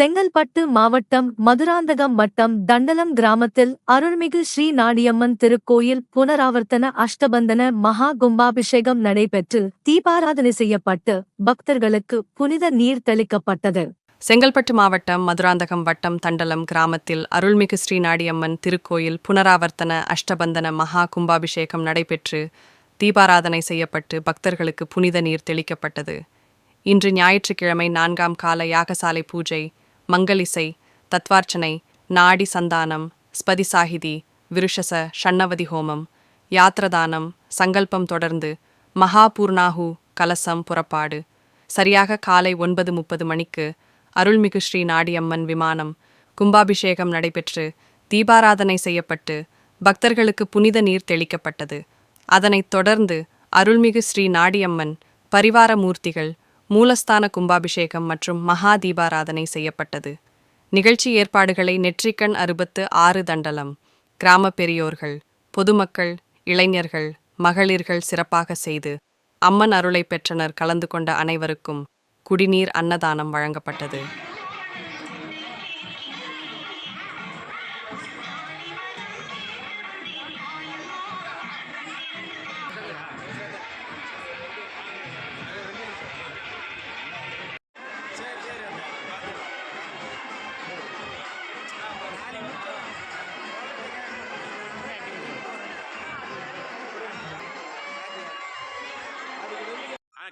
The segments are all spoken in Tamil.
செங்கல்பட்டு மாவட்டம் மதுராந்தகம் வட்டம் தண்டலம் கிராமத்தில் அருள்மிகு ஸ்ரீ நாடியம்மன் திருக்கோயில் புனராவர்த்தன அஷ்டபந்தன மகா கும்பாபிஷேகம் நடைபெற்று தீபாராதனை செய்யப்பட்டு பக்தர்களுக்கு புனித நீர் தெளிக்கப்பட்டது. செங்கல்பட்டு மாவட்டம் மதுராந்தகம் வட்டம் தண்டலம் கிராமத்தில் அருள்மிகு ஸ்ரீ நாடியம்மன் திருக்கோயில் புனராவர்த்தன அஷ்டபந்தன மகா கும்பாபிஷேகம் நடைபெற்று தீபாராதனை செய்யப்பட்டு பக்தர்களுக்கு புனித நீர் தெளிக்கப்பட்டது. இன்று ஞாயிற்றுக்கிழமை 4ஆம் கால யாகசாலை பூஜை, மங்கலிசை, தத்வார்ச்சனை, நாடி சந்தானம், ஸ்பதிசாகிதி, விருஷச ஷண்ணவதி ஹோமம், யாத்ரதானம், சங்கல்பம் தொடர்ந்து மகாபூர்ணாஹு கலசம் புறப்பாடு. சரியாக காலை 9:30 மணிக்கு அருள்மிகு ஸ்ரீ நாடியம்மன் விமானம் கும்பாபிஷேகம் நடைபெற்று தீபாராதனை செய்யப்பட்டு பக்தர்களுக்கு புனித நீர் தெளிக்கப்பட்டது. அதனைத் தொடர்ந்து அருள்மிகு ஸ்ரீ நாடியம்மன் பரிவார மூர்த்திகள் மூலஸ்தான கும்பாபிஷேகம் மற்றும் மகா தீபாராதனை செய்யப்பட்டது. நிகழ்ச்சி ஏற்பாடுகளை நெற்றிக்கண் 66 தண்டலம் கிராம பெரியோர்கள், பொதுமக்கள், இளைஞர்கள், மகளிர்கள் சிறப்பாக செய்து அம்மன் அருளை பெற்றனர். கலந்து கொண்ட அனைவருக்கும் குடிநீர் அன்னதானம் வழங்கப்பட்டது.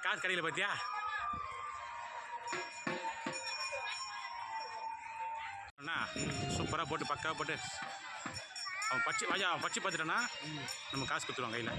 காசு கடையில் பார்த்தியா? அண்ணா சூப்பராக போட்டு பக்காவாக போட்டு அவன் பச்சி பார்த்துட்டானா நம்ம காசு கொடுத்துருவான் கையில்.